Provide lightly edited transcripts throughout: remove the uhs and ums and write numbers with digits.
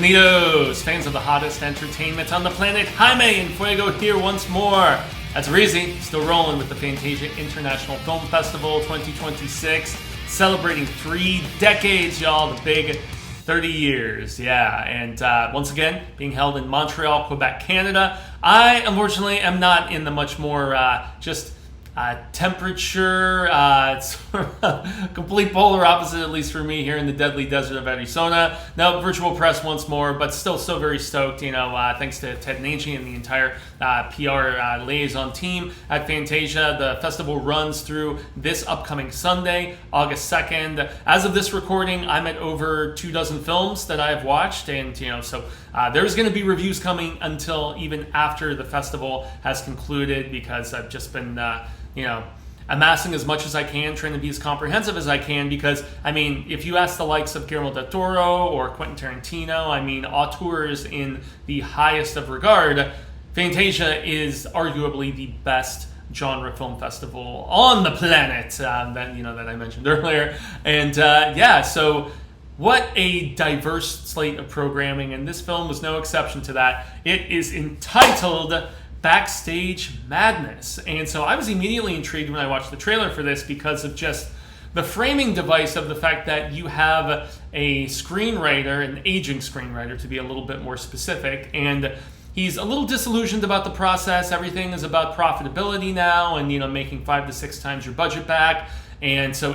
Bienvenidos, fans of the hottest entertainment on the planet. Jaimé En Fuego here once more. That's Rizzi, still rolling with the Fantasia International Film Festival 2026, celebrating 3 decades, y'all, the big 30 years, yeah. And once again, being held in Montreal, Quebec, Canada. I, unfortunately, am not in the much more temperature, it's sort of a complete polar opposite, at least for me, here in the deadly desert of Arizona. No virtual press once more, but still so very stoked, thanks to Ted Nancy and the entire PR liaison team at Fantasia. The festival runs through this upcoming Sunday, August 2nd. As of this recording, I'm at over 24 films that I have watched, and so there's going to be reviews coming until even after the festival has concluded, because I've just been amassing as much as I can, trying to be as comprehensive as I can, because, if you ask the likes of Guillermo del Toro or Quentin Tarantino, auteurs in the highest of regard, Fantasia is arguably the best genre film festival on the planet that I mentioned earlier. And so what a diverse slate of programming, and this film was no exception to that. It is entitled Backstage Madness. And so I was immediately intrigued when I watched the trailer for this, because of just the framing device of the fact that you have a screenwriter, an aging screenwriter to be a little bit more specific, and he's a little disillusioned about the process. Everything is about profitability now, and making 5 to 6 times your budget back. And so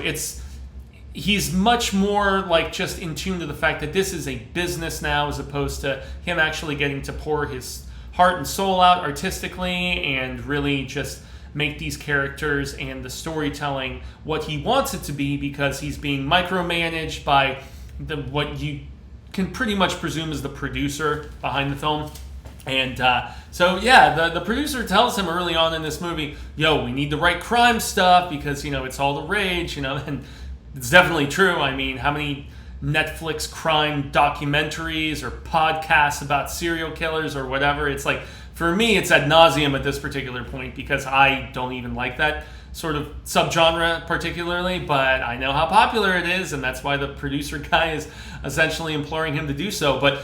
he's much more like just in tune to the fact that this is a business now, as opposed to him actually getting to pour his heart and soul out artistically and really just make these characters and the storytelling what he wants it to be, because he's being micromanaged by what you can pretty much presume is the producer behind the film. And the producer tells him early on in this movie, we need to write crime stuff because, it's all the rage, and it's definitely true. How many Netflix crime documentaries or podcasts about serial killers or whatever? It's like, for me, it's ad nauseum at this particular point, because I don't even like that sort of subgenre particularly, but I know how popular it is, and that's why the producer guy is essentially imploring him to do so. But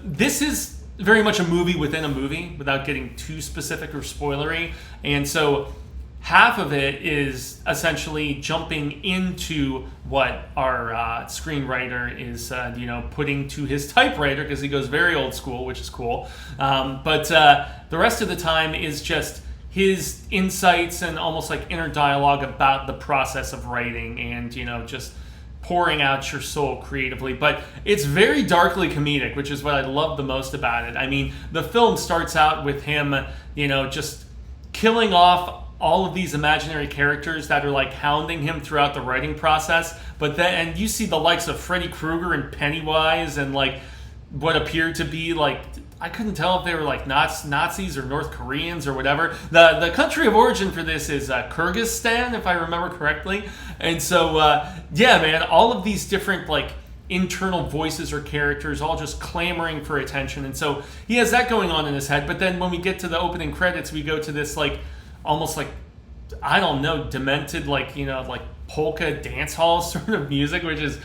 this is very much a movie within a movie, without getting too specific or spoilery. And so half of it is essentially jumping into what our screenwriter is, putting to his typewriter, because he goes very old school, which is cool. But the rest of the time is just his insights and almost like inner dialogue about the process of writing, and just pouring out your soul creatively. But it's very darkly comedic, which is what I love the most about it. The film starts out with him, just killing off all of these imaginary characters that are like hounding him throughout the writing process. But then, and you see the likes of Freddy Krueger and Pennywise, and like what appeared to be like, I couldn't tell if they were like Nazis or North Koreans or whatever. The country of origin for this is Kyrgyzstan, if I remember correctly. And so, all of these different like internal voices or characters all just clamoring for attention. And so he has that going on in his head. But then when we get to the opening credits, we go to this like, almost like, I don't know, demented, like, like polka dance hall sort of music, which is,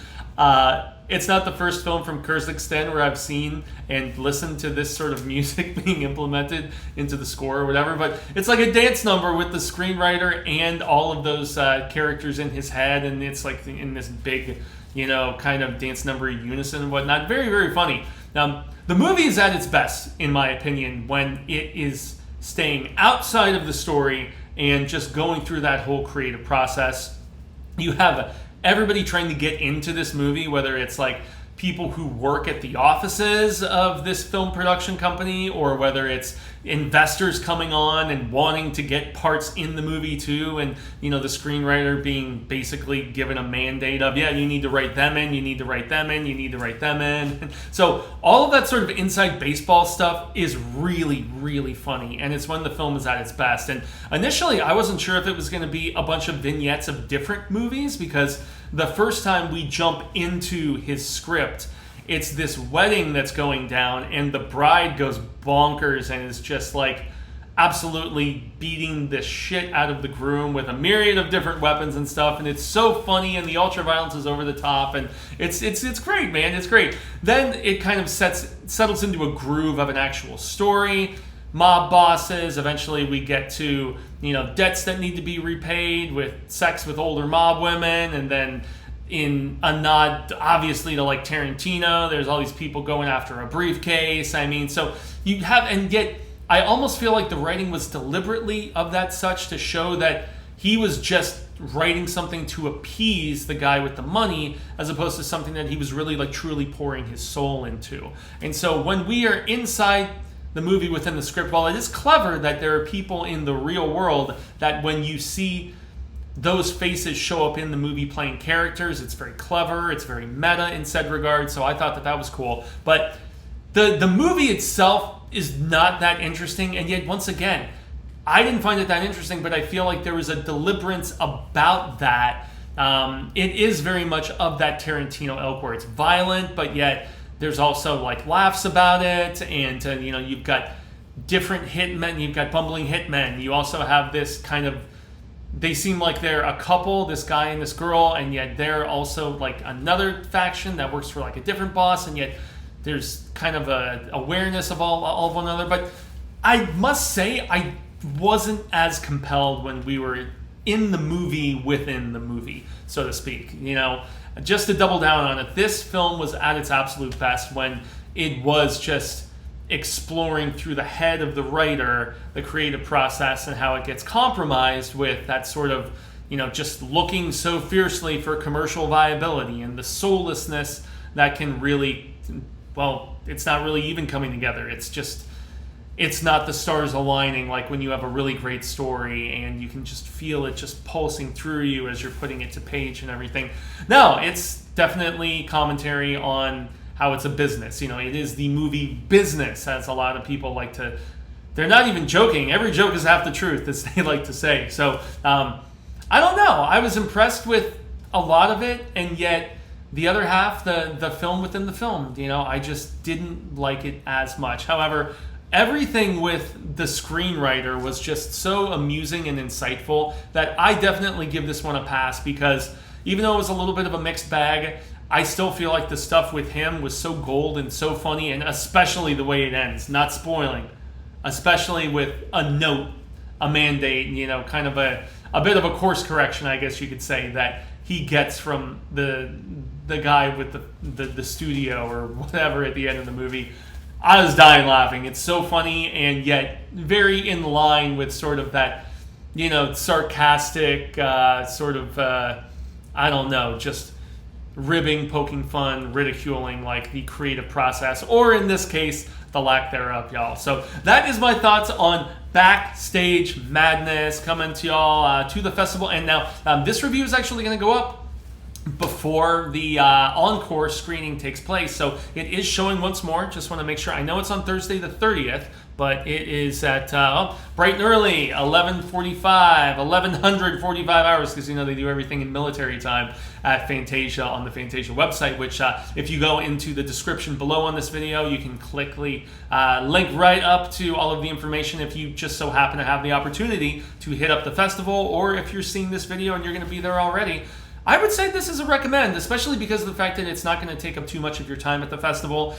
it's not the first film from Kyrgyzstan where I've seen and listened to this sort of music being implemented into the score or whatever, but it's like a dance number with the screenwriter and all of those characters in his head, and it's like in this big, kind of dance number unison and whatnot. Very, very funny. Now, the movie is at its best, in my opinion, when it is staying outside of the story and just going through that whole creative process. You have everybody trying to get into this movie, whether it's like people who work at the offices of this film production company, or whether it's investors coming on and wanting to get parts in the movie too, and the screenwriter being basically given a mandate of, you need to write them in, you need to write them in, you need to write them in. So all of that sort of inside baseball stuff is really, really funny, and it's when the film is at its best. And initially I wasn't sure if it was going to be a bunch of vignettes of different movies, because the first time we jump into his script, it's this wedding that's going down, and the bride goes bonkers and is just like absolutely beating the shit out of the groom with a myriad of different weapons and stuff, and it's so funny, and the ultra violence is over the top, and it's great, man. It's great. Then it kind of settles into a groove of an actual story. Mob bosses. Eventually, we get to debts that need to be repaid with sex with older mob women, and then in a nod, obviously, to like Tarantino, there's all these people going after a briefcase. I mean, so you have, and yet I almost feel like the writing was deliberately of that such to show that he was just writing something to appease the guy with the money, as opposed to something that he was really like truly pouring his soul into. And so when we are inside the movie within the script, while it is clever that there are people in the real world that when you see those faces show up in the movie playing characters, it's very clever, it's very meta in said regard, so I thought that was cool. But the movie itself is not that interesting, and yet once again, I didn't find it that interesting, but I feel like there was a deliberance about that. It is very much of that Tarantino ilk where it's violent, but yet there's also like laughs about it, and you've got different hitmen, you've got bumbling hitmen, you also have this kind of, they seem like they're a couple, this guy and this girl, and yet they're also like another faction that works for like a different boss, and yet there's kind of a awareness of all of one another. But I must say, I wasn't as compelled when we were in the movie within the movie, so to speak. Just to double down on it, this film was at its absolute best when it was just exploring through the head of the writer the creative process and how it gets compromised with that sort of, just looking so fiercely for commercial viability and the soullessness that can really, well, it's not really even coming together. It's not the stars aligning like when you have a really great story and you can just feel it just pulsing through you as you're putting it to page and everything. No, it's definitely commentary on how it's a business. It is the movie business, as a lot of people like to, they're not even joking. Every joke is half the truth, as they like to say. So, I don't know. I was impressed with a lot of it, and yet the other half, the film within the film, I just didn't like it as much. However, everything with the screenwriter was just so amusing and insightful that I definitely give this one a pass, because even though it was a little bit of a mixed bag, I still feel like the stuff with him was so gold and so funny, and especially the way it ends, not spoiling, especially with a note, a mandate, kind of a bit of a course correction, I guess you could say, that he gets from the guy with the studio or whatever at the end of the movie. I was dying laughing. It's so funny, and yet very in line with sort of that, sarcastic sort of, I don't know, just ribbing, poking fun, ridiculing like the creative process, or in this case, the lack thereof, y'all. So that is my thoughts on Backstage Madness, coming to y'all to the festival. And now this review is actually going to go up before the encore screening takes place, so it is showing once more. Just want to make sure. I know it's on Thursday the 30th, but it is at bright and early, 11:45 hours, because they do everything in military time at Fantasia on the Fantasia website, which if you go into the description below on this video, you can link right up to all of the information if you just so happen to have the opportunity to hit up the festival, or if you're seeing this video and you're going to be there already. I would say this is a recommend, especially because of the fact that it's not going to take up too much of your time at the festival.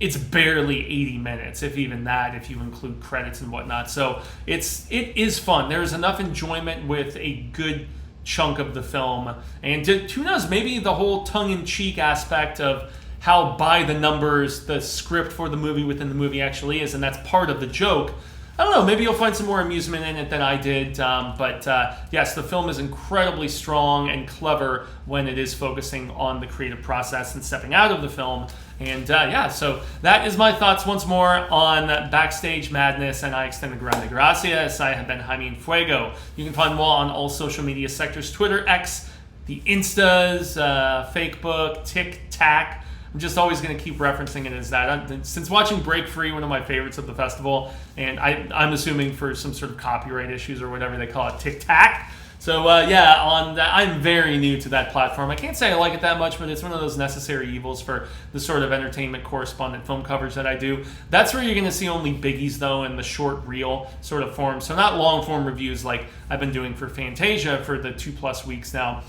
It's barely 80 minutes, if even that, if you include credits and whatnot. So it is fun. There's enough enjoyment with a good chunk of the film. And who knows, maybe the whole tongue-in-cheek aspect of how by the numbers the script for the movie within the movie actually is, and that's part of the joke. I don't know, maybe you'll find some more amusement in it than I did, but yes, the film is incredibly strong and clever when it is focusing on the creative process and stepping out of the film. And so that is my thoughts once more on Backstage Madness, and I extend the grande gracias. I have been Jaimé En Fuego. You can find me on all social media sectors: Twitter, X, the Instas, Fakebook, TikTok. I'm just always going to keep referencing it as that. Since watching Break Free, one of my favorites of the festival, and I'm assuming for some sort of copyright issues or whatever they call it, TikTok. So yeah, I'm very new to that platform. I can't say I like it that much, but it's one of those necessary evils for the sort of entertainment correspondent film covers that I do. That's where you're going to see only biggies, though, in the short reel sort of form. So not long form reviews like I've been doing for Fantasia for the 2+ weeks now.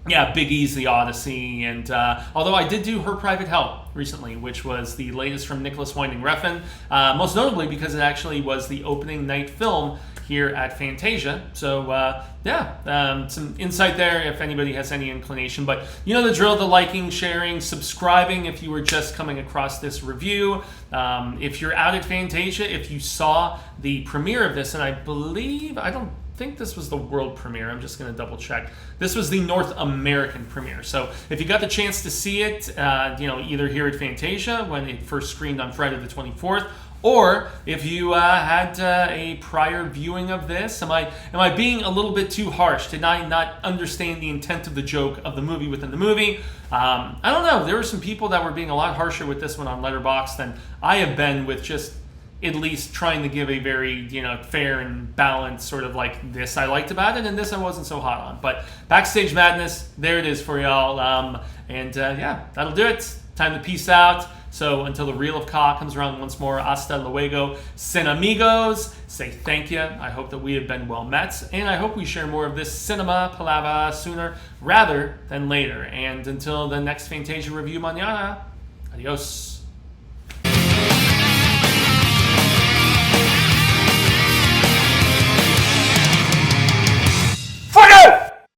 Yeah, Biggie's The Odyssey, and although I did do Her Private Hell recently, which was the latest from Nicholas Winding Refn, most notably because it actually was the opening night film here at Fantasia. So yeah, some insight there if anybody has any inclination. But you know the drill, the liking, sharing, subscribing if you were just coming across this review. If you're out at Fantasia, if you saw the premiere of this, and I don't think this was the world premiere. I'm just going to double check. This was the North American premiere. So if you got the chance to see it, either here at Fantasia when it first screened on Friday the 24th, or if you had a prior viewing of this, am I being a little bit too harsh? Did I not understand the intent of the joke of the movie within the movie? I don't know. There were some people that were being a lot harsher with this one on Letterboxd than I have been with just at least trying to give a very, fair and balanced sort of like this I liked about it and this I wasn't so hot on. But Backstage Madness, there it is for y'all. Yeah, that'll do it. Time to peace out. So until the Reel of Ka comes around once more, hasta luego, sin amigos. Say thank you. I hope that we have been well met, and I hope we share more of this cinema palava sooner rather than later. And until the next Fantasia review mañana, adios.